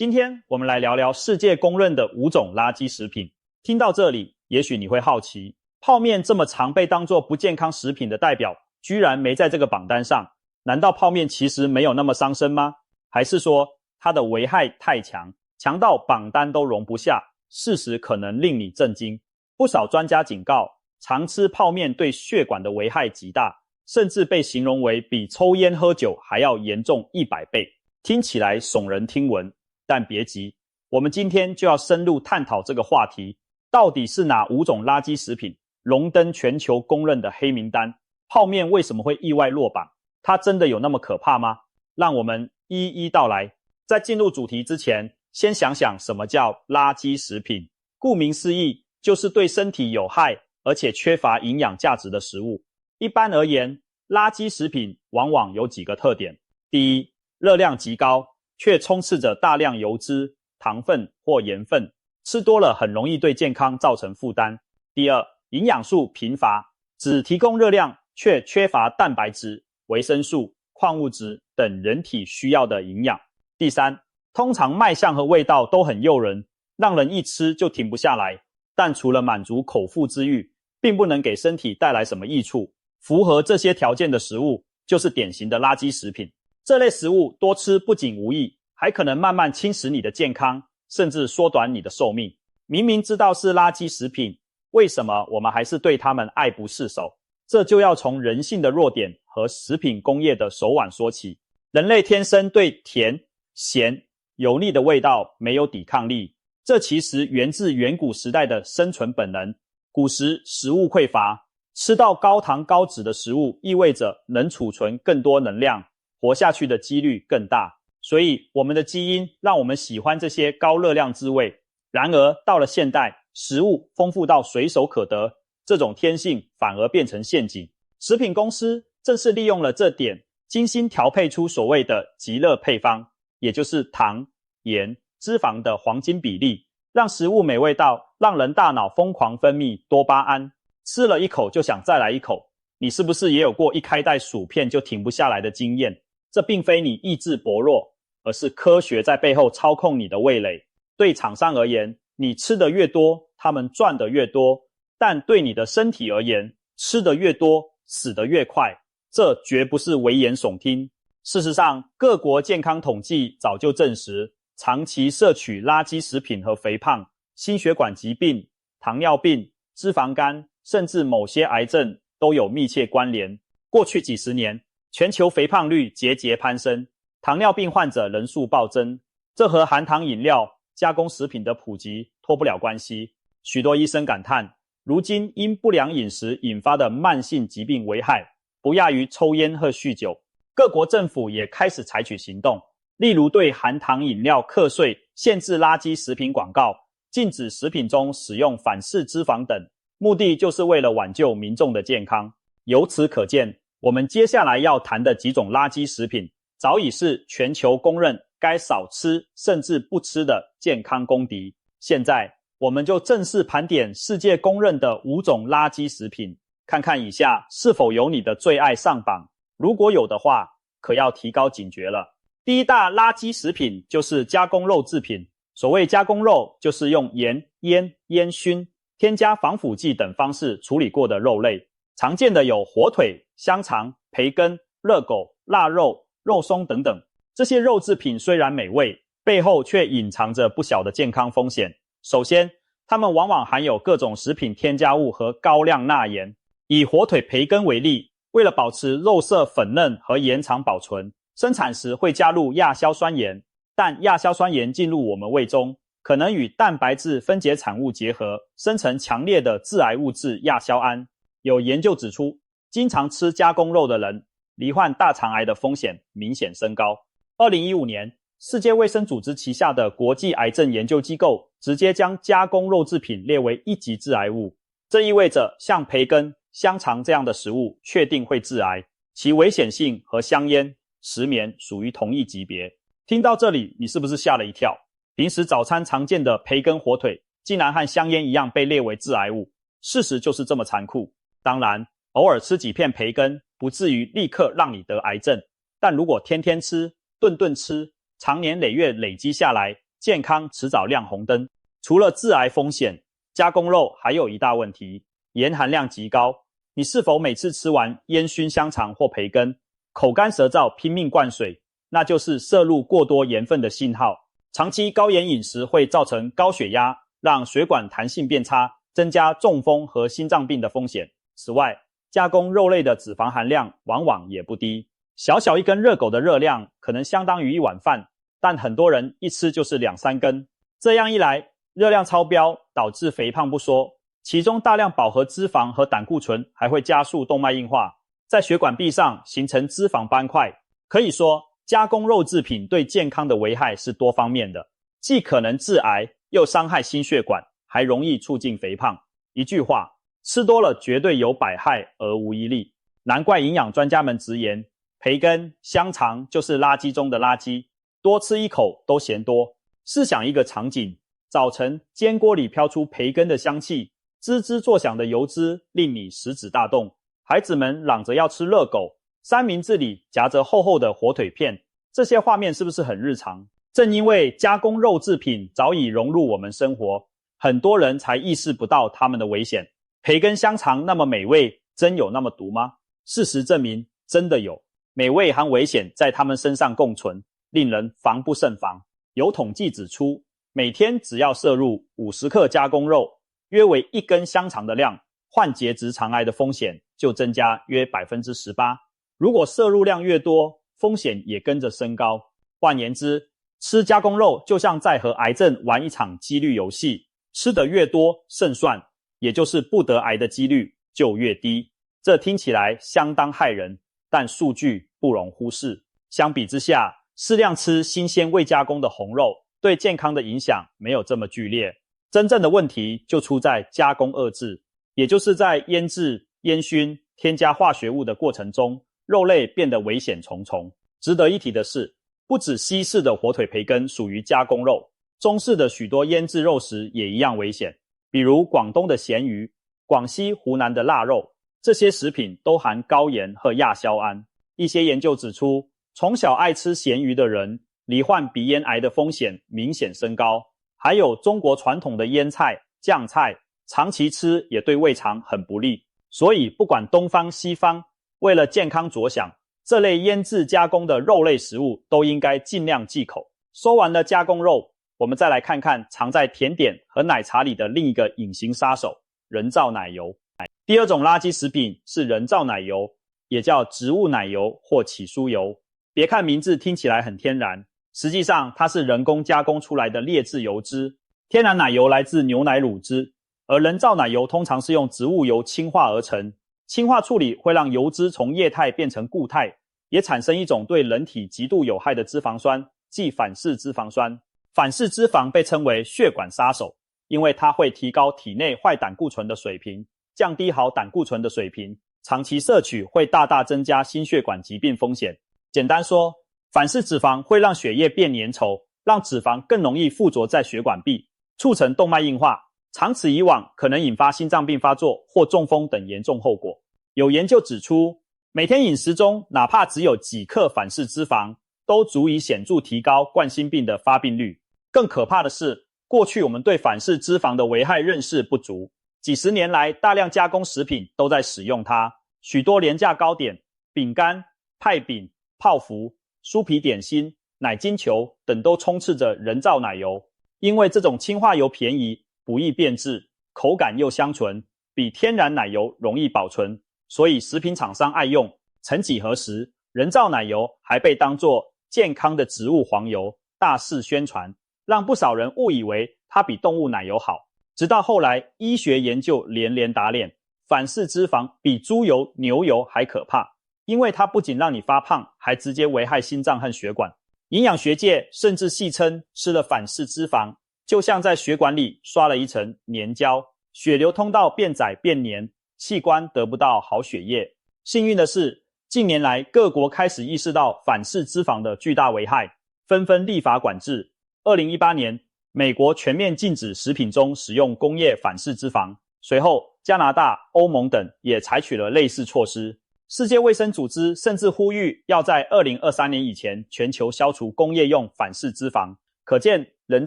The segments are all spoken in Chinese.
今天我们来聊聊世界公认的5种垃圾食品。听到这里，也许你会好奇，泡面这么常被当作不健康食品的代表，居然没在这个榜单上。难道泡面其实没有那么伤身吗？还是说它的危害太强，强到榜单都容不下？事实可能令你震惊。不少专家警告，常吃泡面对血管的危害极大，甚至被形容为比抽烟喝酒还要严重100倍。听起来耸人听闻，但别急，我们今天就要深入探讨这个话题，到底是哪5种垃圾食品荣登全球公认的黑名单？泡面为什么会意外落榜？它真的有那么可怕吗？让我们一一道来。在进入主题之前，先想想什么叫垃圾食品。顾名思义，就是对身体有害而且缺乏营养价值的食物。一般而言，垃圾食品往往有几个特点。第一，热量极高，却充斥着大量油脂、糖分或盐分，吃多了很容易对健康造成负担。第二，营养素贫乏，只提供热量，却缺乏蛋白质、维生素、矿物质等人体需要的营养。第三，通常卖相和味道都很诱人，让人一吃就停不下来，但除了满足口腹之欲，并不能给身体带来什么益处。符合这些条件的食物，就是典型的垃圾食品。这类食物多吃不仅无益，还可能慢慢侵蚀你的健康，甚至缩短你的寿命。明明知道是垃圾食品，为什么我们还是对它们爱不释手？这就要从人性的弱点和食品工业的手腕说起。人类天生对甜、咸、油腻的味道没有抵抗力，这其实源自远古时代的生存本能。古时食物匮乏，吃到高糖高脂的食物意味着能储存更多能量，活下去的几率更大，所以我们的基因让我们喜欢这些高热量滋味。然而到了现代，食物丰富到随手可得，这种天性反而变成陷阱。食品公司正是利用了这点，精心调配出所谓的极乐配方，也就是糖、盐、脂肪的黄金比例，让食物美味到让人大脑疯狂分泌多巴胺，吃了一口就想再来一口。你是不是也有过一开袋薯片就停不下来的经验？这并非你意志薄弱，而是科学在背后操控你的味蕾。对厂商而言，你吃的越多，他们赚的越多，但对你的身体而言，吃的越多，死得越快。这绝不是危言耸听。事实上，各国健康统计早就证实，长期摄取垃圾食品和肥胖，心血管疾病、糖尿病、脂肪肝，甚至某些癌症都有密切关联。过去几十年，全球肥胖率节节攀升，糖尿病患者人数暴增，这和含糖饮料、加工食品的普及脱不了关系。许多医生感叹，如今因不良饮食引发的慢性疾病危害，不亚于抽烟和酗酒。各国政府也开始采取行动，例如对含糖饮料课税、限制垃圾食品广告、禁止食品中使用反式脂肪等，目的就是为了挽救民众的健康。由此可见，我们接下来要谈的几种垃圾食品，早已是全球公认该少吃甚至不吃的健康公敌。现在，我们就正式盘点世界公认的5种垃圾食品，看看以下是否有你的最爱上榜。如果有的话，可要提高警觉了。第一大垃圾食品就是加工肉制品。所谓加工肉，就是用盐、腌、烟熏、添加防腐剂等方式处理过的肉类。常见的有火腿、香肠、培根、热狗、腊肉、肉松等等。这些肉制品虽然美味，背后却隐藏着不小的健康风险。首先，它们往往含有各种食品添加物和高量钠盐。以火腿培根为例，为了保持肉色粉嫩和延长保存，生产时会加入亚硝酸盐，但亚硝酸盐进入我们胃中，可能与蛋白质分解产物结合，生成强烈的致癌物质亚硝胺。有研究指出，经常吃加工肉的人，罹患大肠癌的风险明显升高。2015年，世界卫生组织旗下的国际癌症研究机构直接将加工肉制品列为1级致癌物，这意味着像培根、香肠这样的食物确定会致癌，其危险性和香烟、石棉属于同一级别。听到这里，你是不是吓了一跳？平时早餐常见的培根、火腿，竟然和香烟一样被列为致癌物。事实就是这么残酷。当然，偶尔吃几片培根，不至于立刻让你得癌症，但如果天天吃、顿顿吃，长年累月累积下来，健康迟早亮红灯。除了致癌风险，加工肉还有一大问题，盐含量极高。你是否每次吃完烟熏香肠或培根，口干舌燥拼命灌水，那就是摄入过多盐分的信号。长期高盐饮食会造成高血压，让血管弹性变差，增加中风和心脏病的风险。此外，加工肉类的脂肪含量往往也不低，小小一根热狗的热量可能相当于一碗饭，但很多人一吃就是2-3根。这样一来，热量超标，导致肥胖不说，其中大量饱和脂肪和胆固醇还会加速动脉硬化，在血管壁上形成脂肪斑块。可以说，加工肉制品对健康的危害是多方面的，既可能致癌，又伤害心血管，还容易促进肥胖。一句话，吃多了绝对有百害而无一利。难怪营养专家们直言，培根、香肠就是垃圾中的垃圾，多吃一口都嫌多。试想一个场景，早晨煎锅里飘出培根的香气，滋滋作响的油脂令你食指大动，孩子们嚷着要吃热狗，三明治里夹着厚厚的火腿片，这些画面是不是很日常？正因为加工肉制品早已融入我们生活，很多人才意识不到它们的危险。培根香肠那么美味，真有那么毒吗？事实证明，真的有。美味和危险在它们身上共存，令人防不胜防。有统计指出，每天只要摄入50克加工肉，约为1根香肠的量，患结直肠癌的风险就增加约 18%。 如果摄入量越多，风险也跟着升高。换言之，吃加工肉就像在和癌症玩一场几率游戏，吃得越多胜算，也就是不得癌的几率就越低。这听起来相当骇人，但数据不容忽视。相比之下，适量吃新鲜未加工的红肉，对健康的影响没有这么剧烈。真正的问题就出在加工二制，也就是在腌制、烟熏、添加化学物的过程中，肉类变得危险重重。值得一提的是，不止西式的火腿培根属于加工肉，中式的许多腌制肉食也一样危险，比如广东的咸鱼、广西、湖南的腊肉，这些食品都含高盐和亚硝胺。一些研究指出，从小爱吃咸鱼的人，罹患鼻咽癌的风险明显升高。还有中国传统的腌菜、酱菜，长期吃也对胃肠很不利。所以不管东方西方，为了健康着想，这类腌制加工的肉类食物都应该尽量忌口。说完了加工肉，我们再来看看藏在甜点和奶茶里的另一个隐形杀手——人造奶油。第二种垃圾食品是人造奶油，也叫植物奶油或起酥油。别看名字听起来很天然，实际上它是人工加工出来的劣质油脂。天然奶油来自牛奶乳汁，而人造奶油通常是用植物油氢化而成。氢化处理会让油脂从液态变成固态，也产生一种对人体极度有害的脂肪酸，即反式脂肪酸。反式脂肪被称为血管杀手，因为它会提高体内坏胆固醇的水平，降低好胆固醇的水平，长期摄取会大大增加心血管疾病风险。简单说，反式脂肪会让血液变粘稠，让脂肪更容易附着在血管壁，促成动脉硬化，长此以往可能引发心脏病发作或中风等严重后果。有研究指出，每天饮食中哪怕只有几克反式脂肪，都足以显著提高冠心病的发病率。更可怕的是，过去我们对反式脂肪的危害认识不足，几十年来大量加工食品都在使用它，许多廉价糕点、饼干、派饼、泡芙、酥皮点心、奶精球等都充斥着人造奶油。因为这种氢化油便宜，不易变质，口感又香醇，比天然奶油容易保存，所以食品厂商爱用。曾几何时，人造奶油还被当作健康的植物黄油大肆宣传，让不少人误以为它比动物奶油好。直到后来医学研究连连打脸，反式脂肪比猪油、牛油还可怕，因为它不仅让你发胖，还直接危害心脏和血管。营养学界甚至戏称，吃了反式脂肪就像在血管里刷了一层粘胶，血流通道变窄变黏，器官得不到好血液。幸运的是，近年来各国开始意识到反式脂肪的巨大危害，纷纷立法管制。2018年，美国全面禁止食品中使用工业反式脂肪，随后加拿大、欧盟等也采取了类似措施。世界卫生组织甚至呼吁要在2023年以前全球消除工业用反式脂肪，可见人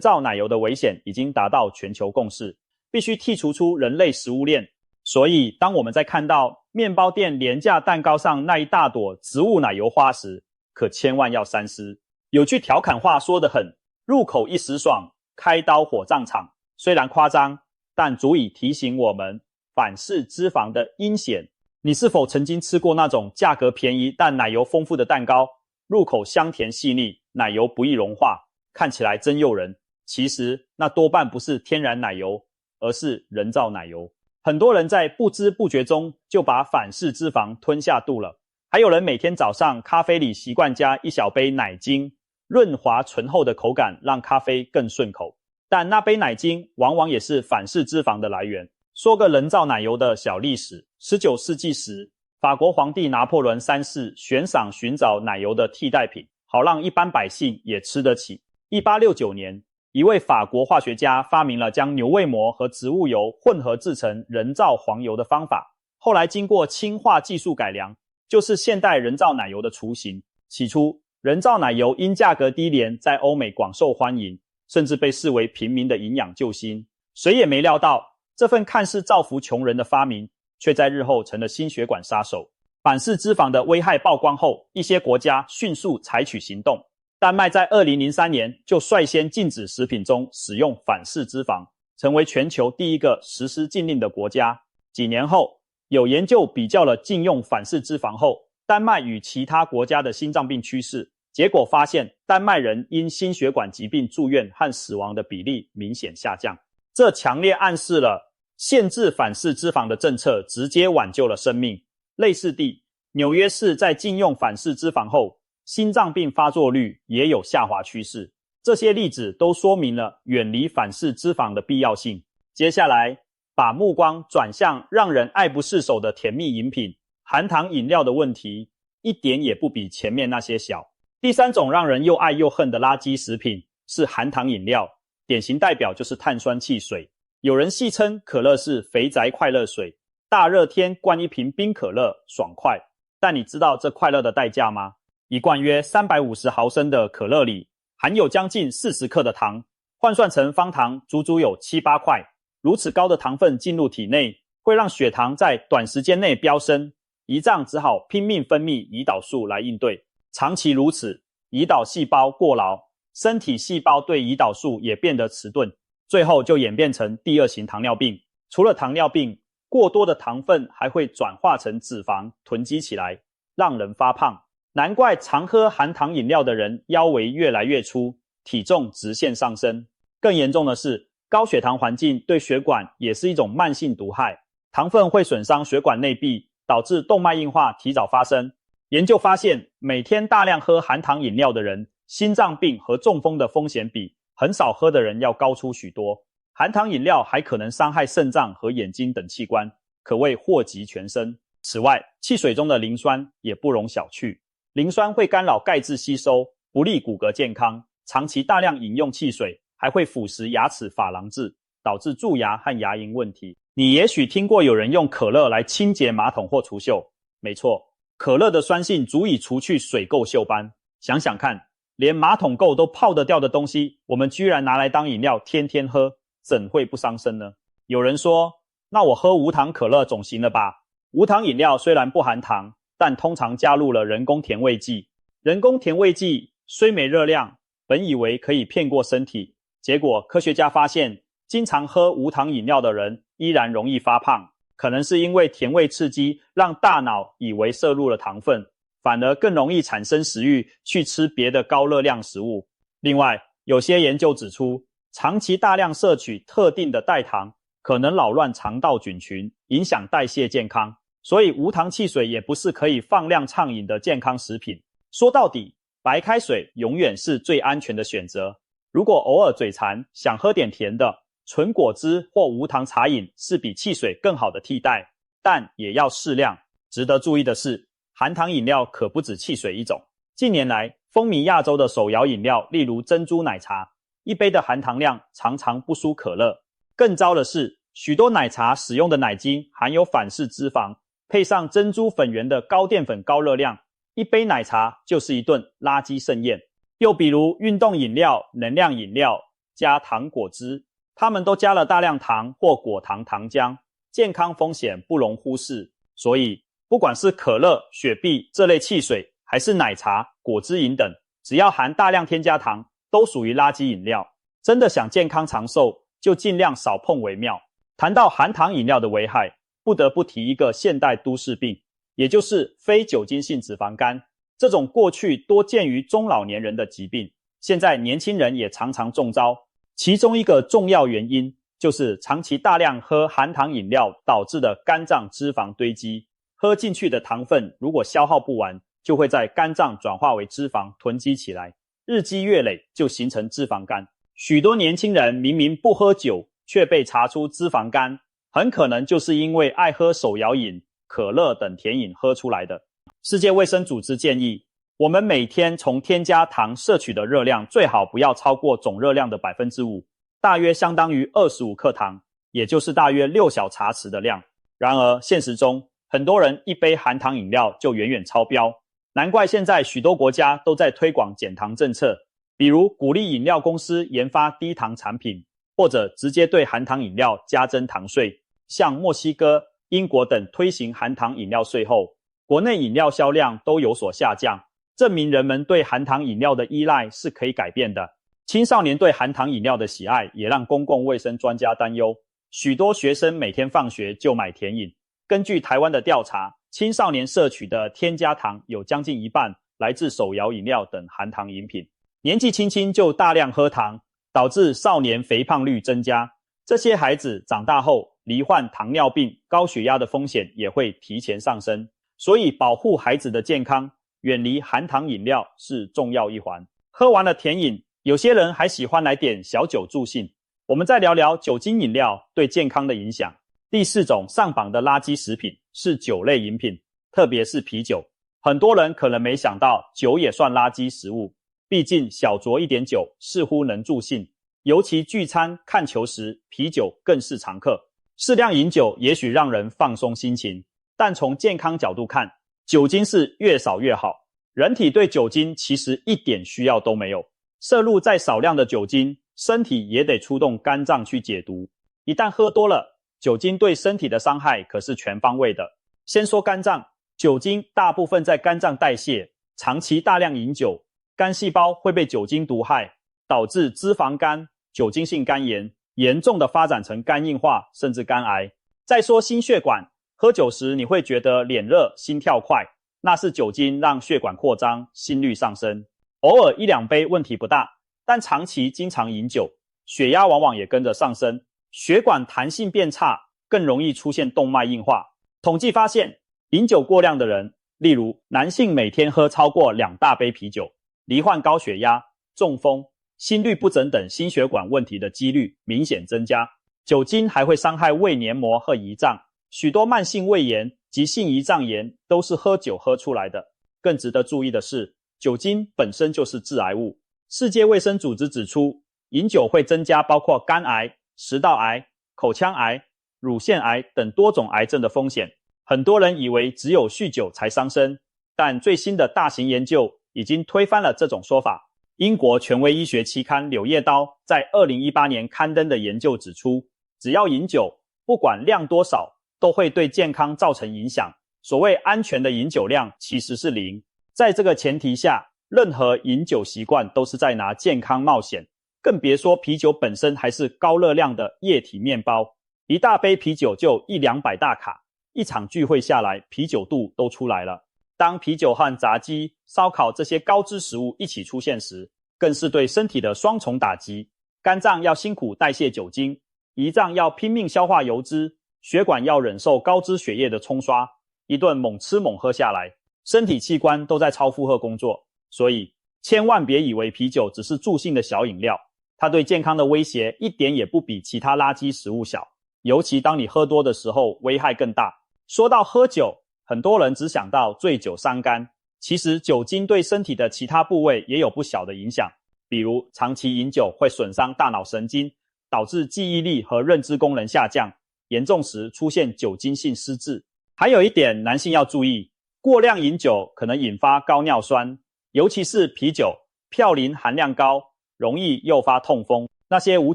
造奶油的危险已经达到全球共识，必须剔除出人类食物链。所以当我们在看到面包店廉价蛋糕上那一大朵植物奶油花时，可千万要三思。有句调侃话说得很，入口一时爽，开刀火葬场。虽然夸张，但足以提醒我们反式脂肪的阴险。你是否曾经吃过那种价格便宜但奶油丰富的蛋糕？入口香甜细腻，奶油不易融化，看起来真诱人。其实那多半不是天然奶油，而是人造奶油。很多人在不知不觉中就把反式脂肪吞下肚了。还有人每天早上咖啡里习惯加一小杯奶精，润滑醇厚的口感让咖啡更顺口。但那杯奶精往往也是反式脂肪的来源。说个人造奶油的小历史。19世纪时，法国皇帝拿破仑3世悬赏寻找奶油的替代品，好让一般百姓也吃得起。1869年，一位法国化学家发明了将牛胃膜和植物油混合制成人造黄油的方法，后来经过氢化技术改良，就是现代人造奶油的雏形。起初，人造奶油因价格低廉，在欧美广受欢迎，甚至被视为平民的营养救星。谁也没料到，这份看似造福穷人的发明，却在日后成了心血管杀手。反式脂肪的危害曝光后，一些国家迅速采取行动。丹麦在2003年就率先禁止食品中使用反式脂肪，成为全球第一个实施禁令的国家。几年后，有研究比较了禁用反式脂肪后，丹麦与其他国家的心脏病趋势，结果发现丹麦人因心血管疾病住院和死亡的比例明显下降。这强烈暗示了限制反式脂肪的政策直接挽救了生命。类似地，纽约市在禁用反式脂肪后，心脏病发作率也有下滑趋势。这些例子都说明了远离反式脂肪的必要性。接下来，把目光转向让人爱不释手的甜蜜饮品，含糖饮料的问题一点也不比前面那些小。第三种让人又爱又恨的垃圾食品是含糖饮料，典型代表就是碳酸汽水。有人戏称可乐是肥宅快乐水，大热天灌一瓶冰可乐爽快。但你知道这快乐的代价吗？一罐约350毫升的可乐里含有将近40克的糖，换算成方糖足足有7、8块。如此高的糖分进入体内，会让血糖在短时间内飙升，胰脏只好拼命分泌胰岛素来应对。长期如此，胰岛细胞过劳，身体细胞对胰岛素也变得迟钝，最后就演变成第2型糖尿病。除了糖尿病，过多的糖分还会转化成脂肪囤积起来，让人发胖。难怪常喝含糖饮料的人腰围越来越粗，体重直线上升。更严重的是，高血糖环境对血管也是一种慢性毒害，糖分会损伤血管内壁，导致动脉硬化提早发生。研究发现，每天大量喝含糖饮料的人，心脏病和中风的风险比很少喝的人要高出许多。含糖饮料还可能伤害肾脏和眼睛等器官，可谓祸及全身。此外，汽水中的磷酸也不容小觑。磷酸会干扰钙质吸收，不利骨骼健康。长期大量饮用汽水，还会腐蚀牙齿珐琅质，导致蛀牙和牙龈问题。你也许听过有人用可乐来清洁马桶或除锈。没错，可乐的酸性足以除去水垢锈斑。想想看，连马桶垢都泡得掉的东西，我们居然拿来当饮料天天喝，怎会不伤身呢？有人说，那我喝无糖可乐总行了吧？无糖饮料虽然不含糖，但通常加入了人工甜味剂。人工甜味剂虽没热量，本以为可以骗过身体，结果科学家发现，经常喝无糖饮料的人依然容易发胖，可能是因为甜味刺激让大脑以为摄入了糖分，反而更容易产生食欲去吃别的高热量食物。另外，有些研究指出，长期大量摄取特定的代糖可能扰乱肠道菌群，影响代谢健康，所以无糖汽水也不是可以放量畅饮的健康食品。说到底，白开水永远是最安全的选择。如果偶尔嘴馋，想喝点甜的，纯果汁或无糖茶饮是比汽水更好的替代，但也要适量。值得注意的是，含糖饮料可不止汽水一种。近年来，风靡亚洲的手摇饮料，例如珍珠奶茶，一杯的含糖量常常不输可乐。更糟的是，许多奶茶使用的奶精含有反式脂肪，配上珍珠粉圆的高淀粉高热量，一杯奶茶就是一顿垃圾盛宴。又比如运动饮料、能量饮料，加糖果汁，它们都加了大量糖或果糖糖浆，健康风险不容忽视。所以不管是可乐、雪碧这类汽水，还是奶茶、果汁饮等，只要含大量添加糖，都属于垃圾饮料。真的想健康长寿，就尽量少碰为妙。谈到含糖饮料的危害，不得不提一个现代都市病，也就是非酒精性脂肪肝。这种过去多见于中老年人的疾病，现在年轻人也常常中招。其中一个重要原因就是长期大量喝含糖饮料导致的肝脏脂肪堆积，喝进去的糖分如果消耗不完，就会在肝脏转化为脂肪囤积起来，日积月累就形成脂肪肝。许多年轻人明明不喝酒，却被查出脂肪肝，很可能就是因为爱喝手摇饮、可乐等甜饮喝出来的。世界卫生组织建议，我们每天从添加糖摄取的热量最好不要超过总热量的 5%， 大约相当于25克糖，也就是大约6小茶匙的量。然而现实中，很多人一杯含糖饮料就远远超标，难怪现在许多国家都在推广减糖政策，比如鼓励饮料公司研发低糖产品，或者直接对含糖饮料加征糖税。像墨西哥、英国等推行含糖饮料税后，国内饮料销量都有所下降，证明人们对含糖饮料的依赖是可以改变的。青少年对含糖饮料的喜爱也让公共卫生专家担忧，许多学生每天放学就买甜饮。根据台湾的调查，青少年摄取的添加糖有将近一半来自手摇饮料等含糖饮品。年纪轻轻就大量喝糖，导致少年肥胖率增加。这些孩子长大后罹患糖尿病、高血压的风险也会提前上升。所以保护孩子的健康，远离含糖饮料是重要一环。喝完了甜饮，有些人还喜欢来点小酒助兴。我们再聊聊酒精饮料对健康的影响。第4种上榜的垃圾食品是酒类饮品，特别是啤酒。很多人可能没想到酒也算垃圾食物，毕竟小酌一点酒似乎能助兴，尤其聚餐看球时，啤酒更是常客。适量饮酒也许让人放松心情，但从健康角度看，酒精是越少越好。人体对酒精其实一点需要都没有，摄入再少量的酒精，身体也得出动肝脏去解毒。一旦喝多了，酒精对身体的伤害可是全方位的。先说肝脏，酒精大部分在肝脏代谢，长期大量饮酒，肝细胞会被酒精毒害，导致脂肪肝、酒精性肝炎，严重的发展成肝硬化甚至肝癌。再说心血管，喝酒时你会觉得脸热、心跳快，那是酒精让血管扩张，心率上升。偶尔1、2杯问题不大，但长期经常饮酒，血压往往也跟着上升，血管弹性变差，更容易出现动脉硬化。统计发现，饮酒过量的人，例如男性每天喝超过2大杯啤酒，罹患高血压、中风、心律不整等心血管问题的几率明显增加。酒精还会伤害胃黏膜和胰脏，许多慢性胃炎、急性胰脏炎都是喝酒喝出来的。更值得注意的是，酒精本身就是致癌物。世界卫生组织指出，饮酒会增加包括肝癌、食道癌、口腔癌、乳腺癌等多种癌症的风险。很多人以为只有酗酒才伤身，但最新的大型研究已经推翻了这种说法。英国权威医学期刊《柳叶刀》在2018年刊登的研究指出，只要饮酒，不管量多少，都会对健康造成影响。所谓安全的饮酒量其实是0。在这个前提下，任何饮酒习惯都是在拿健康冒险，更别说啤酒本身还是高热量的液体面包，一大杯啤酒就100-200大卡，一场聚会下来，啤酒肚都出来了。当啤酒和炸鸡、烧烤这些高脂食物一起出现时，更是对身体的双重打击。肝脏要辛苦代谢酒精，胰脏要拼命消化油脂，血管要忍受高脂血液的冲刷，一顿猛吃猛喝下来，身体器官都在超负荷工作。所以千万别以为啤酒只是助兴的小饮料，它对健康的威胁一点也不比其他垃圾食物小，尤其当你喝多的时候，危害更大。说到喝酒，很多人只想到醉酒伤肝，其实酒精对身体的其他部位也有不小的影响，比如长期饮酒会损伤大脑神经，导致记忆力和认知功能下降，严重时出现酒精性失智。还有一点男性要注意，过量饮酒可能引发高尿酸，尤其是啤酒，嘌呤含量高，容易诱发痛风。那些无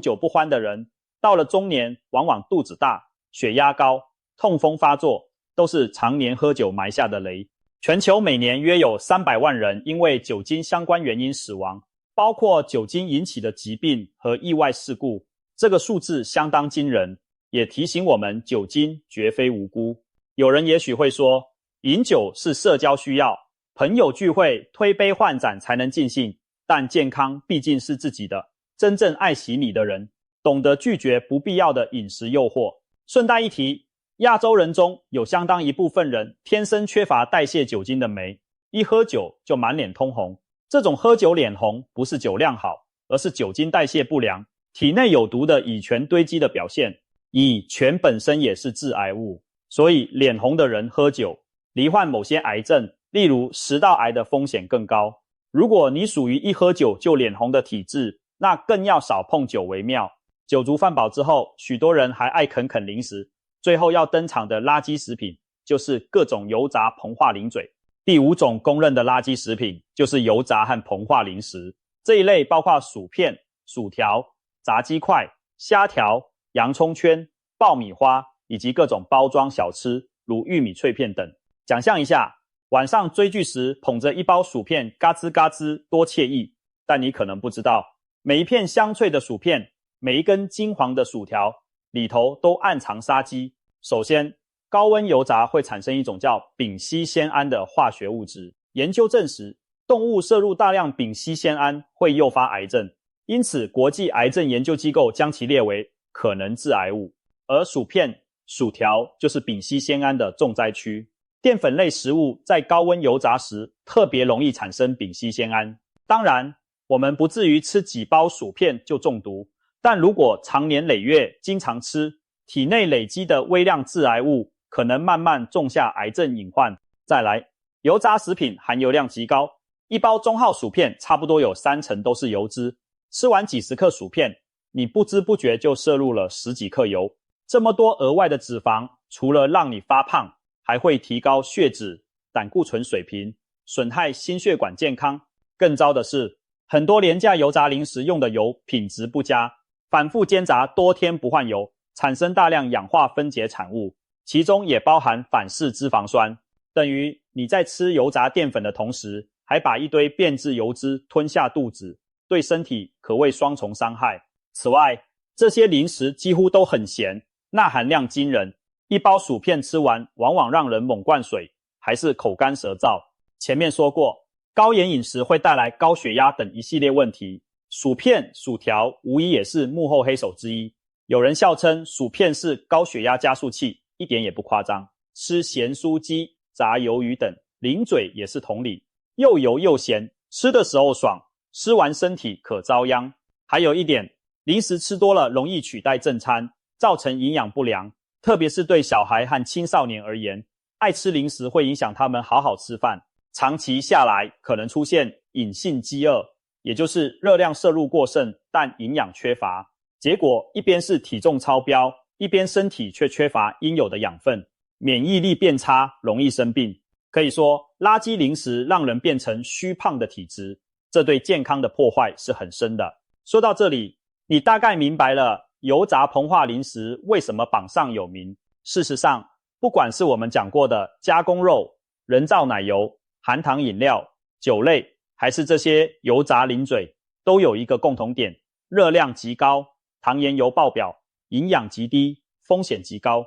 酒不欢的人，到了中年往往肚子大、血压高、痛风发作，都是常年喝酒埋下的雷。全球每年约有300万人因为酒精相关原因死亡，包括酒精引起的疾病和意外事故，这个数字相当惊人，也提醒我们酒精绝非无辜。有人也许会说，饮酒是社交需要，朋友聚会推杯换盏才能尽兴，但健康毕竟是自己的，真正爱惜你的人，懂得拒绝不必要的饮食诱惑。顺带一提，亚洲人中有相当一部分人天生缺乏代谢酒精的酶，一喝酒就满脸通红。这种喝酒脸红不是酒量好，而是酒精代谢不良，体内有毒的乙醛堆积的表现。乙醛本身也是致癌物，所以脸红的人喝酒，罹患某些癌症，例如食道癌的风险更高。如果你属于一喝酒就脸红的体质，那更要少碰酒为妙。酒足饭饱之后，许多人还爱啃啃零食，最后要登场的垃圾食品就是各种油炸膨化零嘴。第5种公认的垃圾食品就是油炸和膨化零食，这一类包括薯片、薯条、炸鸡块、虾条、洋葱圈、爆米花以及各种包装小吃，如玉米脆片等。想象一下，晚上追剧时捧着一包薯片，嘎吱嘎吱，多惬意。但你可能不知道，每一片香脆的薯片，每一根金黄的薯条，里头都暗藏杀机。首先，高温油炸会产生一种叫丙烯酰胺的化学物质。研究证实，动物摄入大量丙烯酰胺会诱发癌症，因此国际癌症研究机构将其列为可能致癌物。而薯片、薯条就是丙烯酰胺的重灾区。淀粉类食物在高温油炸时特别容易产生丙烯酰胺。当然，我们不至于吃几包薯片就中毒，但如果长年累月经常吃，体内累积的微量致癌物可能慢慢种下癌症隐患。再来，油炸食品含油量极高，一包中号薯片差不多有30%都是油脂，吃完几十克薯片，你不知不觉就摄入了10几克油。这么多额外的脂肪，除了让你发胖，还会提高血脂、胆固醇水平，损害心血管健康。更糟的是，很多廉价油炸零食用的油品质不佳，反复煎炸多天不换油，产生大量氧化分解产物，其中也包含反式脂肪酸，等于你在吃油炸淀粉的同时，还把一堆变质油脂吞下肚子，对身体可谓双重伤害。此外，这些零食几乎都很咸，钠含量惊人，一包薯片吃完往往让人猛灌水，还是口干舌燥。前面说过，高盐饮食会带来高血压等一系列问题，薯片、薯条无疑也是幕后黑手之一。有人笑称薯片是高血压加速器，一点也不夸张。吃咸酥鸡、炸鱿鱼等，零嘴也是同理，又油又咸，吃的时候爽，吃完身体可遭殃。还有一点，零食吃多了容易取代正餐，造成营养不良，特别是对小孩和青少年而言，爱吃零食会影响他们好好吃饭，长期下来可能出现隐性饥饿，也就是热量摄入过剩，但营养缺乏。结果一边是体重超标，一边身体却缺乏应有的养分，免疫力变差，容易生病。可以说，垃圾零食让人变成虚胖的体质，这对健康的破坏是很深的。说到这里，你大概明白了油炸膨化零食为什么榜上有名。事实上，不管是我们讲过的加工肉、人造奶油、含糖饮料、酒类，还是这些油炸零嘴，都有一个共同点：热量极高，糖盐油爆表，营养极低，风险极高。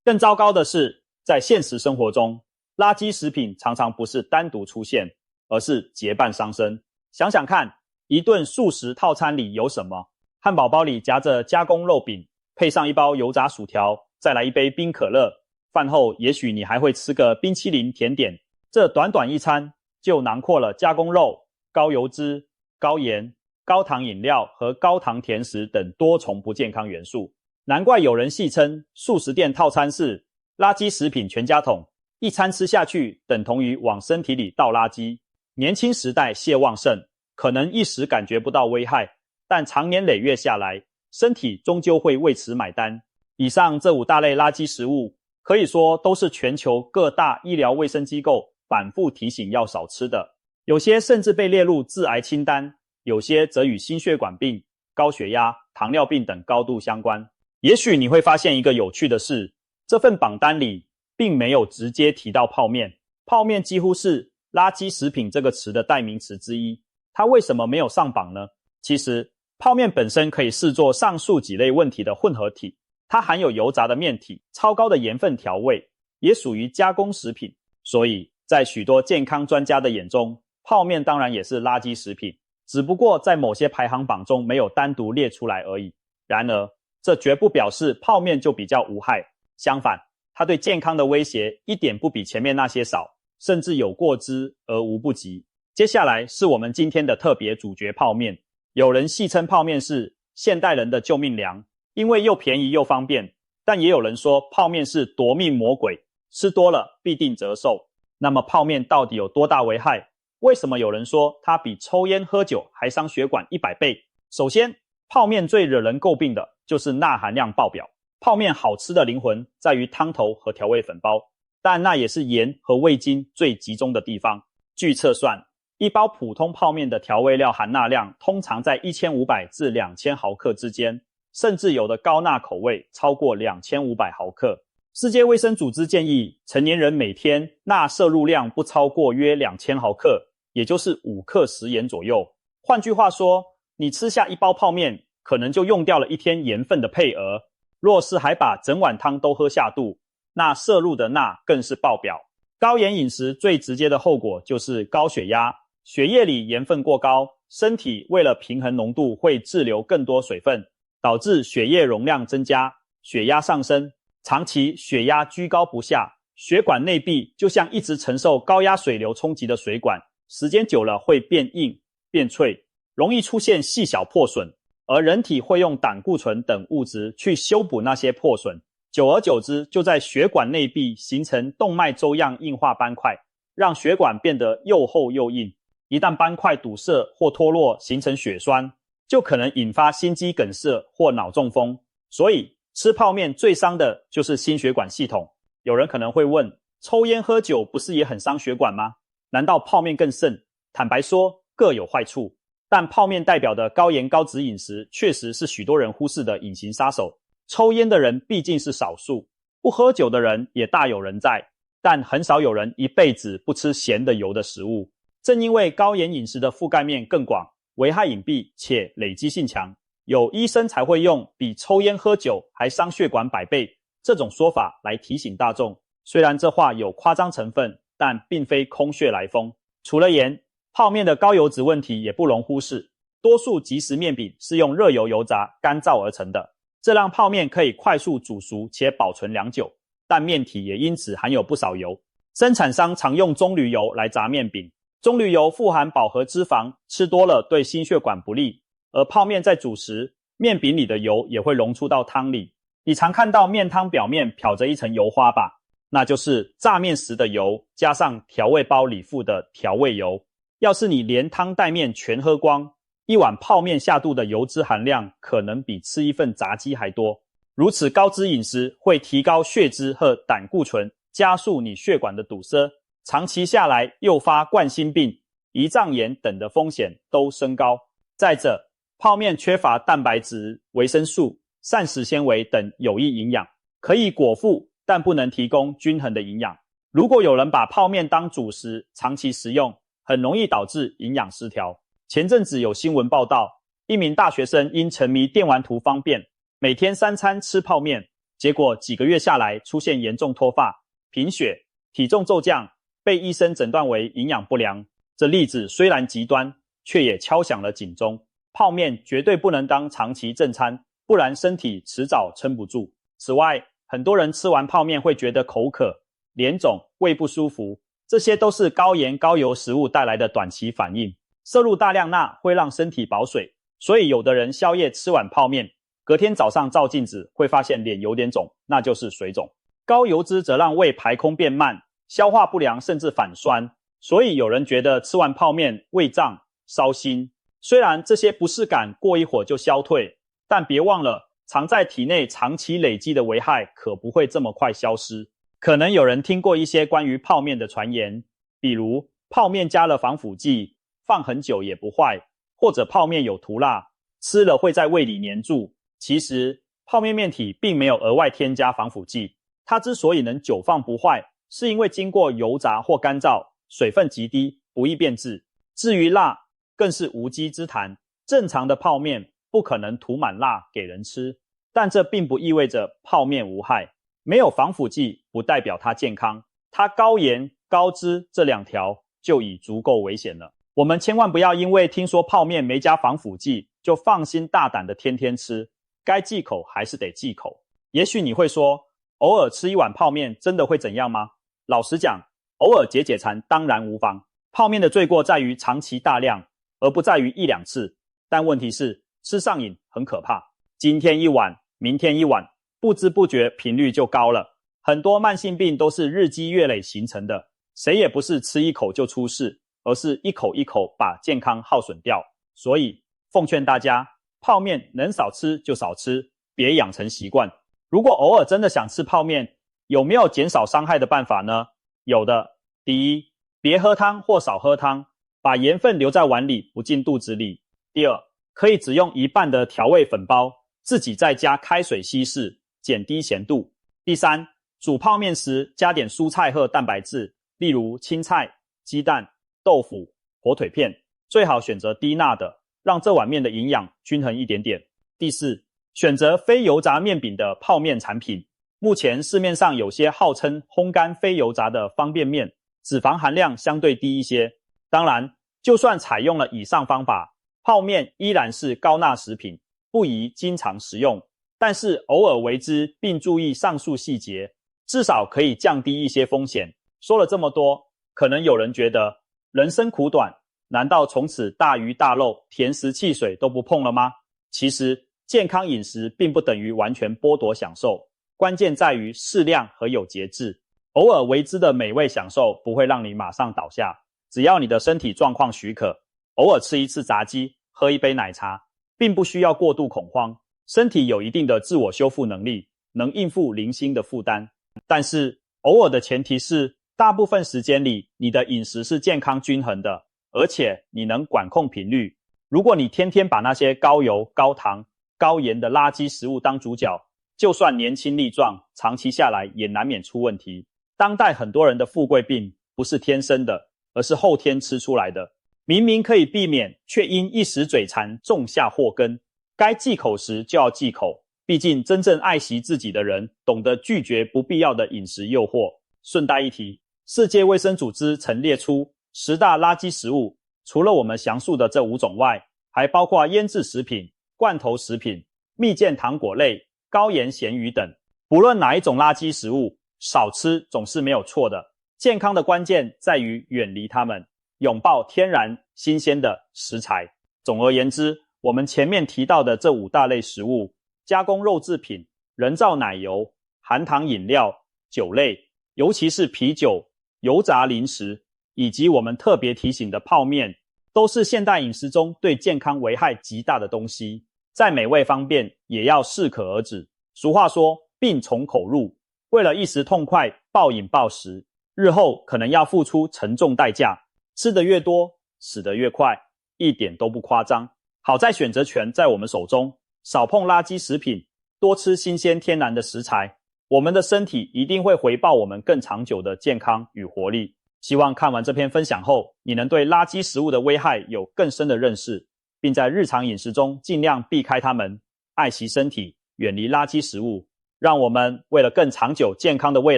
更糟糕的是，在现实生活中，垃圾食品常常不是单独出现，而是结伴伤身。想想看，一顿素食套餐里有什么？汉堡包里夹着加工肉饼，配上一包油炸薯条，再来一杯冰可乐。饭后也许你还会吃个冰淇淋甜点。这短短一餐就囊括了加工肉、高油脂、高盐、高糖饮料和高糖甜食等多重不健康元素。难怪有人戏称素食店套餐是垃圾食品全家桶，一餐吃下去等同于往身体里倒垃圾。年轻时代蟹旺盛，可能一时感觉不到危害，但长年累月下来，身体终究会为此买单。以上这5大类垃圾食物，可以说都是全球各大医疗卫生机构反复提醒要少吃的，有些甚至被列入致癌清单，有些则与心血管病、高血压、糖尿病等高度相关。也许你会发现一个有趣的事，这份榜单里并没有直接提到泡面，泡面几乎是垃圾食品这个词的代名词之一。它为什么没有上榜呢？其实泡面本身可以视作上述几类问题的混合体，它含有油炸的面体、超高的盐分调味，也属于加工食品，所以在许多健康专家的眼中，泡面当然也是垃圾食品，只不过在某些排行榜中没有单独列出来而已。然而这绝不表示泡面就比较无害，相反，它对健康的威胁一点不比前面那些少，甚至有过之而无不及。接下来是我们今天的特别主角泡面。有人戏称泡面是现代人的救命粮，因为又便宜又方便，但也有人说泡面是夺命魔鬼，吃多了必定折寿。那么泡面到底有多大危害？为什么有人说它比抽烟喝酒还伤血管100倍？首先，泡面最惹人诟病的就是钠含量爆表。泡面好吃的灵魂在于汤头和调味粉包，但那也是盐和味精最集中的地方。据测算，一包普通泡面的调味料含钠量通常在1500至2000毫克之间，甚至有的高钠口味超过2500毫克。世界卫生组织建议成年人每天钠摄入量不超过约2000毫克，也就是5克食盐左右。换句话说，你吃下一包泡面，可能就用掉了1天盐分的配额。若是还把整碗汤都喝下肚，那摄入的钠更是爆表。高盐饮食最直接的后果就是高血压，血液里盐分过高，身体为了平衡浓度会滞留更多水分，导致血液容量增加，血压上升。长期血压居高不下，血管内壁就像一直承受高压水流冲击的水管，时间久了会变硬、变脆，容易出现细小破损，而人体会用胆固醇等物质去修补那些破损，久而久之就在血管内壁形成动脉粥样硬化斑块，让血管变得又厚又硬。一旦斑块堵塞或脱落形成血栓，就可能引发心肌梗塞或脑中风。所以吃泡面最伤的就是心血管系统。有人可能会问，抽烟喝酒不是也很伤血管吗？难道泡面更甚？坦白说，各有坏处，但泡面代表的高盐高脂饮食确实是许多人忽视的隐形杀手。抽烟的人毕竟是少数，不喝酒的人也大有人在，但很少有人一辈子不吃咸的油的食物。正因为高盐饮食的覆盖面更广，危害隐蔽且累积性强，有医生才会用比抽烟喝酒还伤血管100倍这种说法来提醒大众。虽然这话有夸张成分，但并非空穴来风。除了盐，泡面的高油脂问题也不容忽视。多数即食面饼是用热油油炸干燥而成的，这让泡面可以快速煮熟且保存良久，但面体也因此含有不少油。生产商常用棕榈油来炸面饼，棕榈油富含饱和脂肪，吃多了对心血管不利。而泡面在煮时，面饼里的油也会溶出到汤里。你常看到面汤表面漂着一层油花吧？那就是炸面时的油加上调味包里附的调味油。要是你连汤带面全喝光，一碗泡面下肚的油脂含量可能比吃一份炸鸡还多。如此高脂饮食会提高血脂和胆固醇，加速你血管的堵塞，长期下来诱发冠心病、胰脏炎等的风险都升高。再者，泡面缺乏蛋白质、维生素、膳食纤维等有益营养，可以果腹，但不能提供均衡的营养。如果有人把泡面当主食，长期食用，很容易导致营养失调。前阵子有新闻报道，一名大学生因沉迷电玩图方便，每天3餐吃泡面，结果几个月下来出现严重脱发、贫血、体重骤降，被医生诊断为营养不良。这例子虽然极端，却也敲响了警钟。泡面绝对不能当长期正餐，不然身体迟早撑不住。此外，很多人吃完泡面会觉得口渴、脸肿、胃不舒服，这些都是高盐高油食物带来的短期反应。摄入大量钠会让身体保水，所以有的人宵夜吃碗泡面，隔天早上照镜子会发现脸有点肿，那就是水肿。高油脂则让胃排空变慢，消化不良甚至反酸，所以有人觉得吃完泡面胃胀、烧心。虽然这些不适感过一会儿就消退，但别忘了，藏在体内长期累积的危害可不会这么快消失。可能有人听过一些关于泡面的传言，比如泡面加了防腐剂，放很久也不坏，或者泡面有涂蜡。吃了会在胃里黏住。其实泡面面体并没有额外添加防腐剂，它之所以能久放不坏，是因为经过油炸或干燥，水分极低，不易变质。至于辣，更是无稽之谈。正常的泡面不可能涂满辣给人吃，但这并不意味着泡面无害。没有防腐剂不代表它健康，它高盐、高脂这2条就已足够危险了。我们千万不要因为听说泡面没加防腐剂，就放心大胆的天天吃，该忌口还是得忌口。也许你会说，偶尔吃一碗泡面真的会怎样吗？老实讲，偶尔解解馋当然无妨。泡面的罪过在于长期大量，而不在于1、2次。但问题是，吃上瘾很可怕，今天一碗，明天一碗，不知不觉频率就高了。很多慢性病都是日积月累形成的，谁也不是吃一口就出事，而是一口一口把健康耗损掉。所以奉劝大家，泡面能少吃就少吃，别养成习惯。如果偶尔真的想吃泡面，有没有减少伤害的办法呢？有的。第一，别喝汤或少喝汤，把盐分留在碗里，不进肚子里。第二，可以只用一半的调味粉包，自己再加开水稀释，减低咸度。第三，煮泡面时加点蔬菜和蛋白质，例如青菜、鸡蛋、豆腐、火腿片，最好选择低钠的，让这碗面的营养均衡一点点。第四，选择非油炸面饼的泡面产品。目前市面上有些号称烘干非油炸的方便面，脂肪含量相对低一些。当然，就算采用了以上方法，泡面依然是高钠食品，不宜经常食用。但是偶尔为之，并注意上述细节，至少可以降低一些风险。说了这么多，可能有人觉得人生苦短，难道从此大鱼大肉、甜食汽水都不碰了吗？其实健康饮食并不等于完全剥夺享受，关键在于适量和有节制。偶尔为之的美味享受不会让你马上倒下，只要你的身体状况许可，偶尔吃一次炸鸡，喝一杯奶茶，并不需要过度恐慌。身体有一定的自我修复能力，能应付零星的负担。但是偶尔的前提是，大部分时间里你的饮食是健康均衡的，而且你能管控频率。如果你天天把那些高油、高糖、高盐的垃圾食物当主角，就算年轻力壮，长期下来也难免出问题。当代很多人的富贵病不是天生的，而是后天吃出来的。明明可以避免，却因一时嘴馋种下祸根。该忌口时就要忌口，毕竟真正爱惜自己的人，懂得拒绝不必要的饮食诱惑。顺带一提，世界卫生组织曾列出10大垃圾食物，除了我们详述的这5种外，还包括腌制食品、罐头食品、蜜饯糖果类、高盐咸鱼等。不论哪一种垃圾食物，少吃总是没有错的。健康的关键在于远离它们，拥抱天然新鲜的食材。总而言之，我们前面提到的这5大类食物，加工肉制品、人造奶油、含糖饮料、酒类，尤其是啤酒、油炸零食，以及我们特别提醒的泡面，都是现代饮食中对健康危害极大的东西。在美味方面也要适可而止。俗话说，病从口入，为了一时痛快暴饮暴食，日后可能要付出沉重代价，吃得越多，死得越快，一点都不夸张。好在选择权在我们手中，少碰垃圾食品，多吃新鲜天然的食材，我们的身体一定会回报我们更长久的健康与活力。希望看完这篇分享后，你能对垃圾食物的危害有更深的认识，并在日常饮食中尽量避开它们，爱惜身体，远离垃圾食物。让我们为了更长久健康的未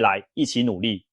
来一起努力。